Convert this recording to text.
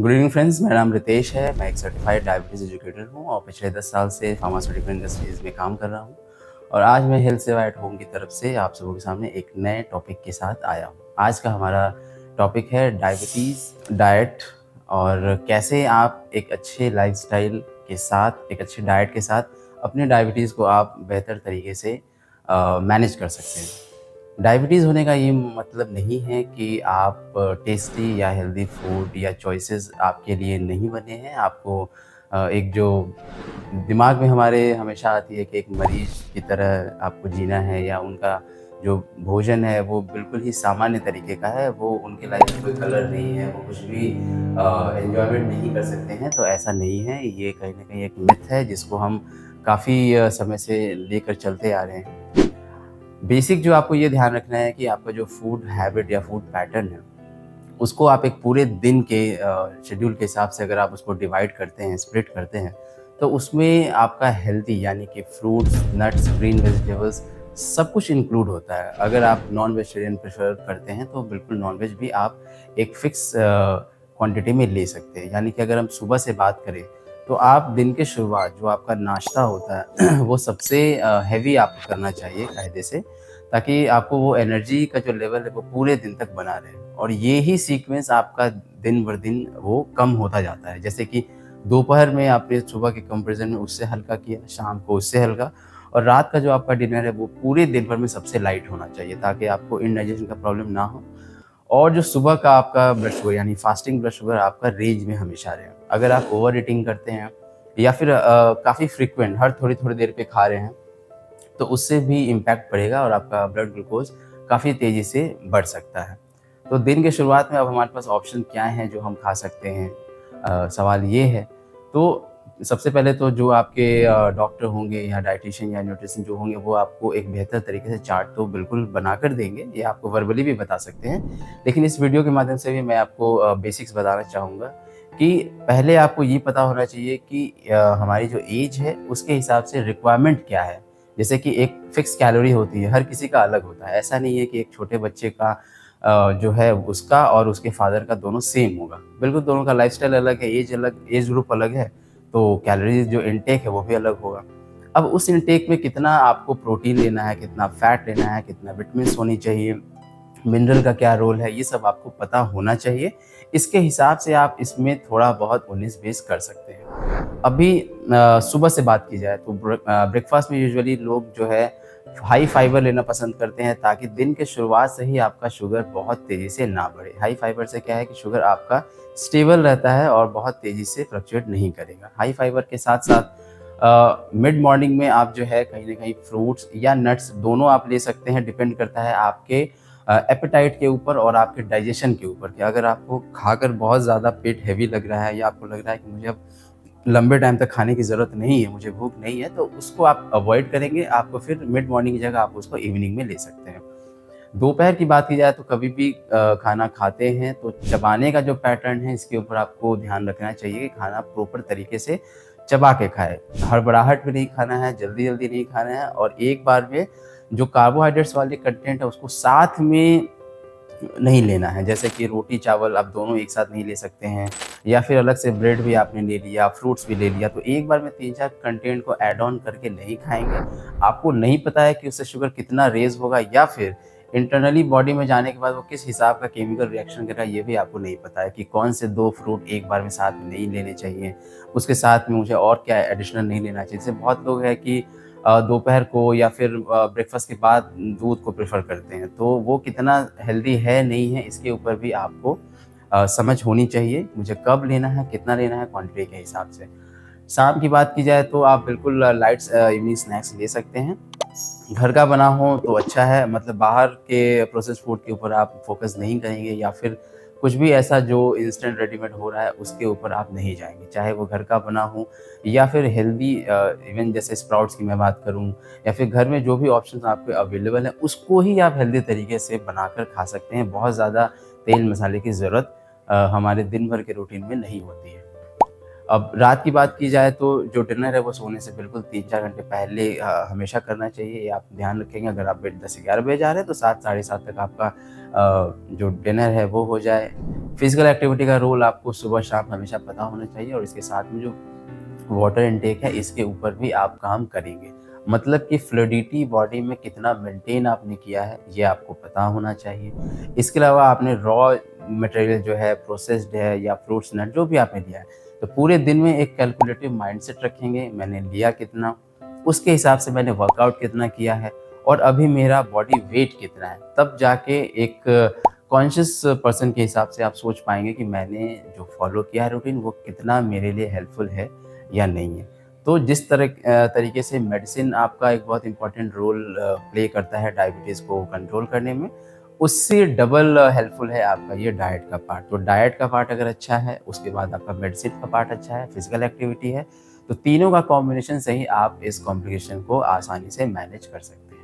Good evening friends, मेरा नाम रितेश है। मैं एक सर्टिफाइड डायबिटीज़ एजुकेटर हूँ और पिछले 10 साल से फार्मास्यूटिकल इंडस्ट्रीज़ में काम कर रहा हूँ। और आज मैं हेल्थ सेवा एट होम की तरफ से आप सबों के सामने एक नए टॉपिक के साथ आया हूँ। आज का हमारा टॉपिक है डायबिटीज़, डाइट और कैसे आप एक अच्छे लाइफ़स्टाइल के साथ, एक अच्छे डाइट के साथ अपने डायबिटीज़ को आप बेहतर तरीके से मैनेज कर सकते हैं। डायबिटीज़ होने का ये मतलब नहीं है कि आप टेस्टी या हेल्दी फूड या चॉइसेस आपके लिए नहीं बने हैं। आपको एक जो दिमाग में हमारे हमेशा आती है कि एक मरीज़ की तरह आपको जीना है या उनका जो भोजन है वो बिल्कुल ही सामान्य तरीके का है, वो उनकी लाइफ में कोई कलर नहीं है, वो कुछ भी एन्जॉयमेंट नहीं कर सकते हैं, तो ऐसा नहीं है। ये कहीं न कहीं एक मिथ है जिसको हम काफ़ी समय से लेकर चलते आ रहे हैं। बेसिक जो आपको ये ध्यान रखना है कि आपका जो फूड हैबिट या फूड पैटर्न है, उसको आप एक पूरे दिन के शेड्यूल के हिसाब से अगर आप उसको डिवाइड करते हैं, स्प्लिट करते हैं, तो उसमें आपका हेल्दी यानी कि फ्रूट्स, नट्स, ग्रीन वेजिटेबल्स सब कुछ इंक्लूड होता है। अगर आप नॉन वेजिटेरियन प्रेफ़र करते हैं, तो बिल्कुल नॉन-वेज भी आप एक फ़िक्स क्वांटिटी में ले सकते हैं। यानी कि अगर हम सुबह से बात करें, तो आप दिन की शुरुआत जो आपका नाश्ता होता है वो सबसे हेवी आपको करना चाहिए कायदे से, ताकि आपको वो एनर्जी का जो लेवल है वो पूरे दिन तक बना रहे। और ये ही सीक्वेंस आपका दिन भर दिन वो कम होता जाता है। जैसे कि दोपहर में आपने सुबह के कंपैरिज़न में उससे हल्का किया, शाम को उससे हल्का, और रात का जो आपका डिनर है वो पूरे दिन भर में सबसे लाइट होना चाहिए, ताकि आपको इंडाइजेशन का प्रॉब्लम ना हो। और जो सुबह का आपका ब्लड शुगर यानी फास्टिंग ब्लड शुगर आपका रेंज में हमेशा रहे। अगर आप ओवर ईटिंग करते हैं या फिर काफ़ी फ्रीक्वेंट हर थोड़ी-थोड़ी देर पे खा रहे हैं, तो उससे भी इम्पैक्ट पड़ेगा और आपका ब्लड ग्लूकोज़ काफ़ी तेज़ी से बढ़ सकता है। तो दिन की शुरुआत में अब हमारे पास ऑप्शन क्या हैं जो हम खा सकते हैं? सवाल ये है। तो सबसे पहले तो जो आपके डॉक्टर होंगे या डायटीशियन या न्यूट्रिशन जो होंगे, वो आपको एक बेहतर तरीके से चार्ट तो बिल्कुल बनाकर देंगे, ये आपको वर्बली भी बता सकते हैं। लेकिन इस वीडियो के माध्यम से भी मैं आपको बेसिक्स बताना चाहूँगा कि पहले आपको ये पता होना चाहिए कि हमारी जो ऐज है उसके हिसाब से रिक्वायरमेंट क्या है। जैसे कि एक फ़िक्स कैलोरी होती है, हर किसी का अलग होता है। ऐसा नहीं है कि एक छोटे बच्चे का जो है उसका और उसके फ़ादर का दोनों सेम होगा। बिल्कुल दोनों का लाइफ़स्टाइल अलग है, अलग, एज ग्रुप अलग है, तो कैलोरीज़ जो इनटेक है वो भी अलग होगा। अब उस इनटेक में कितना आपको प्रोटीन लेना है, कितना फैट लेना है, कितना विटामिन्स होनी चाहिए, मिनरल का क्या रोल है, ये सब आपको पता होना चाहिए। इसके हिसाब से आप इसमें थोड़ा बहुत 19-20 कर सकते हैं। अभी सुबह से बात की जाए तो ब्रेकफ़ास्ट में यूजुअली लोग जो है हाई फाइबर लेना पसंद करते हैं, ताकि दिन के शुरुआत से ही आपका शुगर बहुत तेज़ी से ना बढ़े। हाई फाइबर से क्या है कि शुगर आपका स्टेबल रहता है और बहुत तेज़ी से फ्लक्चुएट नहीं करेगा। हाई फाइबर के साथ-साथ मिड मॉर्निंग में आप जो है कहीं न कहीं फ्रूट्स या नट्स दोनों आप ले सकते हैं, डिपेंड करता है आपके एपेटाइट के ऊपर और आपके डाइजेशन के ऊपर कि अगर आपको खाकर बहुत ज़्यादा पेट हेवी लग रहा है या आपको लग रहा है कि मुझे अब लंबे टाइम तक खाने की ज़रूरत नहीं है, मुझे भूख नहीं है, तो उसको आप अवॉइड करेंगे। आपको फिर मिड मॉर्निंग की जगह आप उसको इवनिंग में ले सकते हैं। दोपहर की बात की जाए तो कभी भी खाना खाते हैं तो चबाने का जो पैटर्न है इसके ऊपर आपको ध्यान रखना चाहिए कि खाना प्रॉपर तरीके से चबा के खाएँ। हड़बड़ाहट में नहीं खाना है, जल्दी-जल्दी नहीं खाना है, और एक बार में जो कार्बोहाइड्रेट्स वाले कंटेंट है उसको साथ में नहीं लेना है। जैसे कि रोटी-चावल आप दोनों एक साथ नहीं ले सकते हैं, या फिर अलग से ब्रेड भी आपने ले लिया, फ्रूट्स भी ले लिया, तो एक बार में 3-4 कंटेंट को ऐड ऑन करके नहीं खाएँगे। आपको नहीं पता है कि उससे शुगर कितना रेज़ होगा, या फिर इंटरनली बॉडी में जाने के बाद वो किस हिसाब का केमिकल रिएक्शन करेगा, ये भी आपको नहीं पता है कि कौन से 2 फ्रूट एक बार में साथ में नहीं लेने चाहिए। उसके साथ में मुझे और क्या एडिशनल नहीं लेना चाहिए। जैसे बहुत लोग हैं कि दोपहर को या फिर ब्रेकफ़ास्ट के बाद दूध को प्रेफ़र करते हैं, तो वो कितना हेल्दी है, नहीं है, इसके ऊपर भी आपको समझ होनी चाहिए। मुझे कब लेना है, कितना लेना है, क्वांटिटी के हिसाब से। शाम की बात की जाए तो आप बिल्कुल लाइट्स इवनिंग स्नैक्स ले सकते हैं। घर का बना हो तो अच्छा है, मतलब बाहर के प्रोसेस्ड फूड के ऊपर आप फ़ोकस नहीं करेंगे, या फिर कुछ भी ऐसा जो इंस्टेंट रेडीमेड हो रहा है उसके ऊपर आप नहीं जाएँगे। चाहे वो घर का बना हो या फिर हेल्दी, इवन जैसे स्प्राउट्स की मैं बात करूँ, या फिर घर में जो भी ऑप्शंस आपके अवेलेबल हैं उसको ही आप हेल्दी तरीके से बनाकर खा सकते हैं। बहुत ज़्यादा तेल मसाले की ज़रूरत हमारे दिन भर के रूटीन में नहीं होती है। अब रात की बात की जाए तो जो डिनर है वो सोने से बिल्कुल 3-4 घंटे पहले हमेशा करना चाहिए। ये आप ध्यान रखेंगे, अगर आप बेड 10-11 बजे जा रहे हैं तो 7 साढ़े 7 तक आपका जो डिनर है वो हो जाए। फिज़िकल एक्टिविटी का रोल आपको सुबह-शाम हमेशा पता होना चाहिए, और इसके साथ में जो वाटर इनटेक है इसके ऊपर भी आप काम करेंगे। मतलब कि फ्लूइडिटी बॉडी में कितना मेंटेन आपने किया है ये आपको पता होना चाहिए। इसके अलावा आपने रॉ मटेरियल जो है, प्रोसेस्ड है या फ्रूट्स नट जो भी आपने लिया है, तो पूरे दिन में एक कैलकुलेटिव माइंडसेट रखेंगे, मैंने लिया कितना, उसके हिसाब से मैंने वर्कआउट कितना किया है और अभी मेरा बॉडी वेट कितना है। तब जाके एक कॉन्शियस पर्सन के हिसाब से आप सोच पाएँगे कि मैंने जो फ़ॉलो किया है रूटीन वो कितना मेरे लिए हेल्पफुल है या नहीं है। तो जिस तरीके से मेडिसिन आपका एक बहुत इम्पोर्टेंट रोल प्ले करता है डायबिटीज़ को कंट्रोल करने में, उससे डबल हेल्पफुल है आपका ये डाइट का पार्ट। तो डाइट का पार्ट अगर अच्छा है, उसके बाद आपका मेडिसिन का पार्ट अच्छा है, फिज़िकल एक्टिविटी है, तो तीनों का कॉम्बिनेशन से ही आप इस कॉम्प्लिकेशन को आसानी से मैनेज कर सकते हैं।